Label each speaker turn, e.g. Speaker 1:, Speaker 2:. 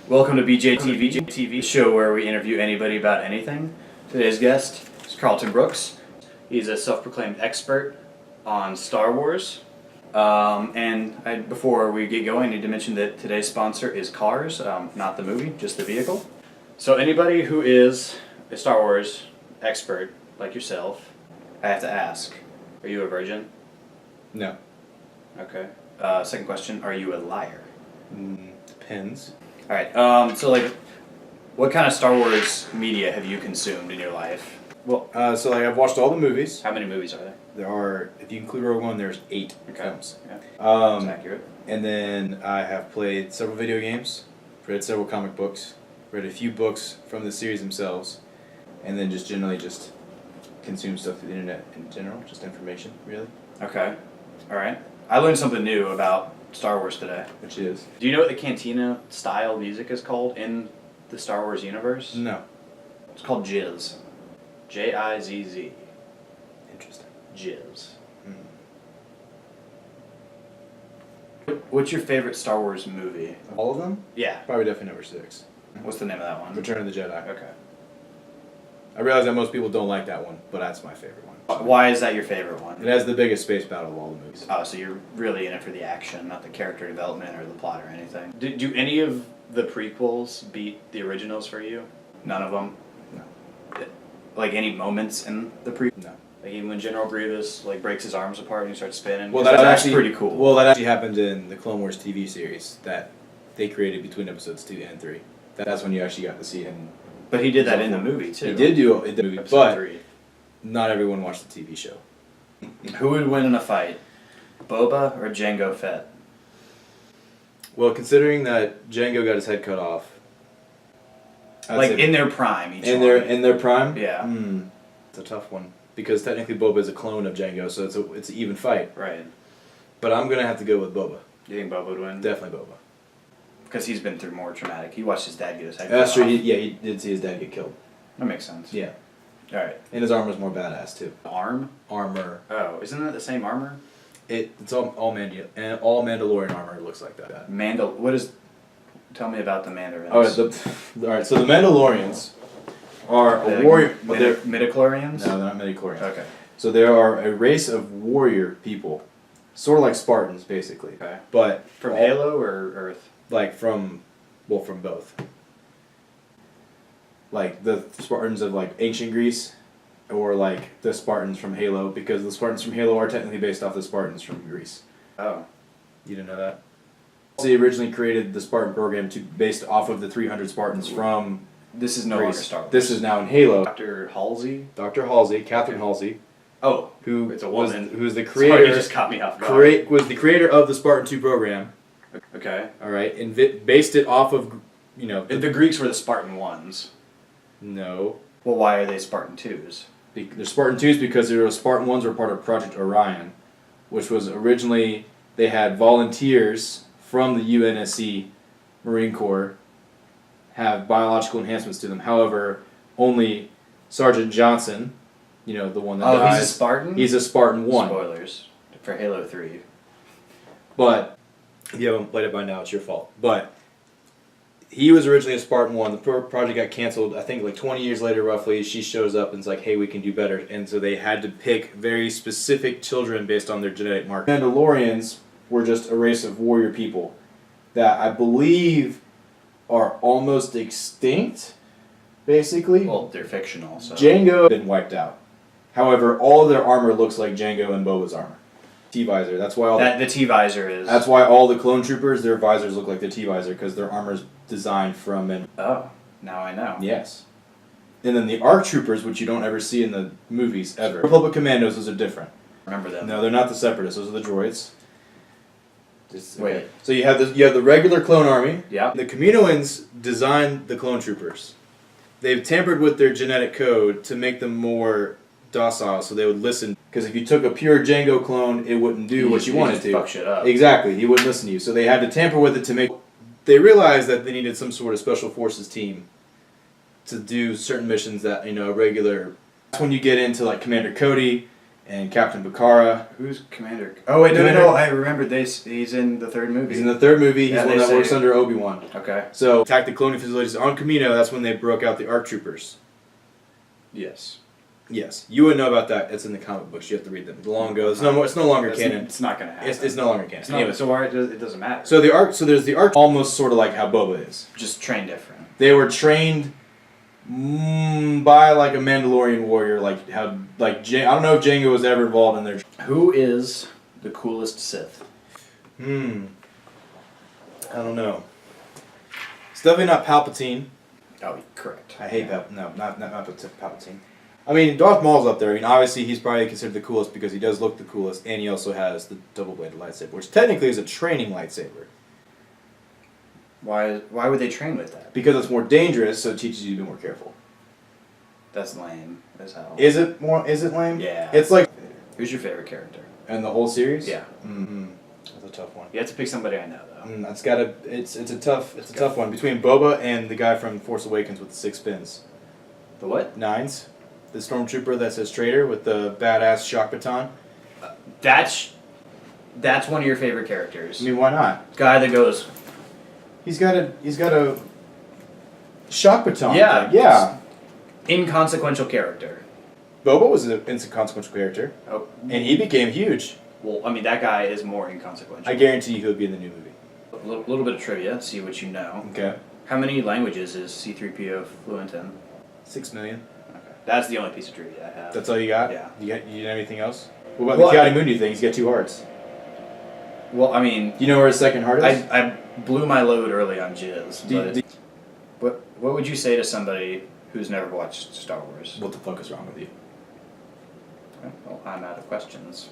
Speaker 1: Welcome to BJTV, show where we interview anybody about anything. Today's guest is Carlton Brooks. He's a self-proclaimed expert on Star Wars. Before we get going, I need to mention that today's sponsor is Cars, not the movie, just the vehicle. So anybody who is a Star Wars expert, like yourself, I have to ask, are you a virgin?
Speaker 2: No.
Speaker 1: Okay. Second question, are you a liar?
Speaker 2: Depends.
Speaker 1: Alright, what kind of Star Wars media have you consumed in your life?
Speaker 2: Well, I've watched all the movies.
Speaker 1: How many movies are there?
Speaker 2: There are, if you include Rogue One, there's 8 films.
Speaker 1: Yeah. That's accurate.
Speaker 2: And then I have played several video games, read several comic books, read a few books from the series themselves, and then just generally just consume stuff through the internet in general, just information, really.
Speaker 1: Okay. Alright. I learned something new about Star Wars today.
Speaker 2: Which is?
Speaker 1: Do you know what the Cantina style music is called in the Star Wars universe?
Speaker 2: No.
Speaker 1: It's called Jizz. J-I-Z-Z.
Speaker 2: Interesting.
Speaker 1: Jizz. What's your favorite Star Wars movie?
Speaker 2: All of them?
Speaker 1: Yeah.
Speaker 2: Probably definitely number 6.
Speaker 1: What's the name of that one?
Speaker 2: Return of the Jedi.
Speaker 1: Okay.
Speaker 2: I realize that most people don't like that one, but that's my favorite one.
Speaker 1: Why is that your favorite one?
Speaker 2: It has the biggest space battle of all the movies.
Speaker 1: Oh, so you're really in it for the action, not the character development or the plot or anything. Do any of the prequels beat the originals for you? None of them?
Speaker 2: No.
Speaker 1: Like any moments in the prequel?
Speaker 2: No.
Speaker 1: Like even when General Grievous breaks his arms apart and he starts spinning?
Speaker 2: Well,
Speaker 1: that's
Speaker 2: actually
Speaker 1: pretty cool.
Speaker 2: Well, that actually happened in the Clone Wars TV series that they created between episodes 2 and 3. That's when you actually got to see him.
Speaker 1: But he did that in the movie too.
Speaker 2: He did do it in the movie,
Speaker 1: Episode
Speaker 2: but
Speaker 1: 3.
Speaker 2: not everyone watched the TV show.
Speaker 1: Who would win in a fight? Boba or Jango Fett?
Speaker 2: Well, considering that Jango got his head cut off,
Speaker 1: in their prime,
Speaker 2: in their prime,
Speaker 1: yeah,
Speaker 2: it's a tough one because technically Boba is a clone of Jango, so it's an even fight.
Speaker 1: Right.
Speaker 2: But I'm gonna have to go with Boba.
Speaker 1: You think Boba would win?
Speaker 2: Definitely Boba.
Speaker 1: Because he's been through more traumatic. He watched his dad get his head cut
Speaker 2: That's true.
Speaker 1: off.
Speaker 2: He did see his dad get killed.
Speaker 1: That makes sense.
Speaker 2: Yeah.
Speaker 1: All right.
Speaker 2: And his armor's more badass too.
Speaker 1: Armor. Oh, isn't that the same armor?
Speaker 2: It's all Mandalorian armor looks like that.
Speaker 1: Tell me about the Mandarins.
Speaker 2: All right. So the Mandalorians are a warrior.
Speaker 1: Midichlorians?
Speaker 2: No, they're not midichlorians.
Speaker 1: Okay.
Speaker 2: So they are a race of warrior people, sort of like Spartans, basically.
Speaker 1: Okay.
Speaker 2: But
Speaker 1: from Halo or Earth?
Speaker 2: From both. Like the Spartans of ancient Greece, or like the Spartans from Halo, because the Spartans from Halo are technically based off the Spartans from Greece.
Speaker 1: Oh.
Speaker 2: You didn't know that? They originally created the Spartan program based off of the 300 Spartans from
Speaker 1: This is no longer Star Wars.
Speaker 2: This is now in Halo.
Speaker 1: Dr. Halsey?
Speaker 2: Catherine Halsey.
Speaker 1: Oh.
Speaker 2: Who
Speaker 1: it's a woman.
Speaker 2: Who's the creator.
Speaker 1: Sorry, you just caught me off guard.
Speaker 2: Was the creator of the Spartan 2 program.
Speaker 1: Okay.
Speaker 2: All right, and based it off of,
Speaker 1: the Greeks were the Spartan 1s.
Speaker 2: No.
Speaker 1: Well, why are they Spartan 2s?
Speaker 2: They're Spartan 2s because the Spartan 1s were part of Project Orion, which was originally, they had volunteers from the UNSC Marine Corps have biological enhancements to them. However, only Sergeant Johnson, the one that dies.
Speaker 1: Oh, he's a Spartan?
Speaker 2: He's a Spartan 1.
Speaker 1: Spoilers for Halo 3.
Speaker 2: But if you haven't played it by now, it's your fault. But he was originally a Spartan 1. The project got canceled. I think 20 years later, roughly, she shows up and is like, hey, we can do better. And so they had to pick very specific children based on their genetic marker. Mandalorians were just a race of warrior people that I believe are almost extinct, basically.
Speaker 1: Well, they're fictional, so...
Speaker 2: Jango been wiped out. However, all of their armor looks like Jango and Boba's armor. T-visor. That's why
Speaker 1: the T-visor is...
Speaker 2: That's why all the clone troopers, their visors look like the T-visor, because their armor's designed from an...
Speaker 1: Oh, now I know.
Speaker 2: Yes. And then the ARC troopers, which you don't ever see in the movies, ever. Republic Commandos, those are different.
Speaker 1: Remember them.
Speaker 2: No, they're not the Separatists, those are the droids.
Speaker 1: Wait.
Speaker 2: So you have the regular clone army.
Speaker 1: Yeah.
Speaker 2: The Kaminoans designed the clone troopers. They've tampered with their genetic code to make them more docile, so they would listen. Because if you took a pure Jango clone, it wouldn't do what you wanted to.
Speaker 1: Fuck shit up.
Speaker 2: Exactly, he wouldn't listen to you. So they had to tamper with it to make. They realized that they needed some sort of special forces team to do certain missions that a regular. That's when you get into Commander Cody and Captain Bakara.
Speaker 1: Who's Commander? Oh wait, no. I remembered he's in the third movie.
Speaker 2: He's in the third movie. He's
Speaker 1: Yeah,
Speaker 2: the one
Speaker 1: they
Speaker 2: that
Speaker 1: say-
Speaker 2: works under Obi-Wan.
Speaker 1: Okay.
Speaker 2: So attacked the colonial facilities on Kamino. That's when they broke out the ARC troopers.
Speaker 1: Yes.
Speaker 2: Yes, you wouldn't know about that. It's in the comic books. You have to read them. Long ago, it's no more. It's no longer canon.
Speaker 1: It's not gonna happen.
Speaker 2: It's no longer canon.
Speaker 1: It's not,
Speaker 2: Anyway,
Speaker 1: so why it doesn't matter.
Speaker 2: so the ARC. So there's the ARC, almost sort of like how Boba is.
Speaker 1: Just train different.
Speaker 2: They were trained by like a Mandalorian warrior, like how like I don't know if Jango was ever involved in their.
Speaker 1: Who is the coolest Sith?
Speaker 2: I don't know. It's definitely not Palpatine.
Speaker 1: Oh, correct.
Speaker 2: I hate not Palpatine. I mean, Darth Maul's up there. I mean, obviously he's probably considered the coolest because he does look the coolest, and he also has the double-bladed lightsaber, which technically is a training lightsaber.
Speaker 1: Why would they train with that?
Speaker 2: Because it's more dangerous, so it teaches you to be more careful.
Speaker 1: That's lame as hell.
Speaker 2: Is it lame?
Speaker 1: Yeah.
Speaker 2: It's like
Speaker 1: Who's your favorite character?
Speaker 2: in the whole series.
Speaker 1: Yeah.
Speaker 2: Mm-hmm. That's a tough one.
Speaker 1: You have to pick somebody I know though.
Speaker 2: It's a tough one between Boba and the guy from Force Awakens with the 6 fins.
Speaker 1: The what?
Speaker 2: Nines. The stormtrooper that says traitor with the badass shock baton.
Speaker 1: That's one of your favorite characters.
Speaker 2: I mean, why not?
Speaker 1: Guy that goes.
Speaker 2: He's got a shock baton.
Speaker 1: Yeah.
Speaker 2: Yeah.
Speaker 1: Inconsequential character.
Speaker 2: Boba was an inconsequential character,
Speaker 1: Oh.
Speaker 2: and he became huge.
Speaker 1: Well, I mean that guy is more inconsequential.
Speaker 2: I guarantee you he'll be in the new movie.
Speaker 1: A little bit of trivia. See what you know.
Speaker 2: Okay.
Speaker 1: How many languages is C-3PO fluent in?
Speaker 2: 6 million.
Speaker 1: Okay. That's the only piece of trivia I have.
Speaker 2: That's all you got?
Speaker 1: Yeah.
Speaker 2: You got anything else? What about
Speaker 1: Well,
Speaker 2: the Kiadi Mundi thing? He's got 2 hearts.
Speaker 1: Well, I mean,
Speaker 2: Do you know where his second heart is?
Speaker 1: I blew my load early on Jizz.
Speaker 2: Do-
Speaker 1: But what would you say to somebody who's never watched Star Wars?
Speaker 2: What the fuck is wrong with you?
Speaker 1: Well, I'm out of questions.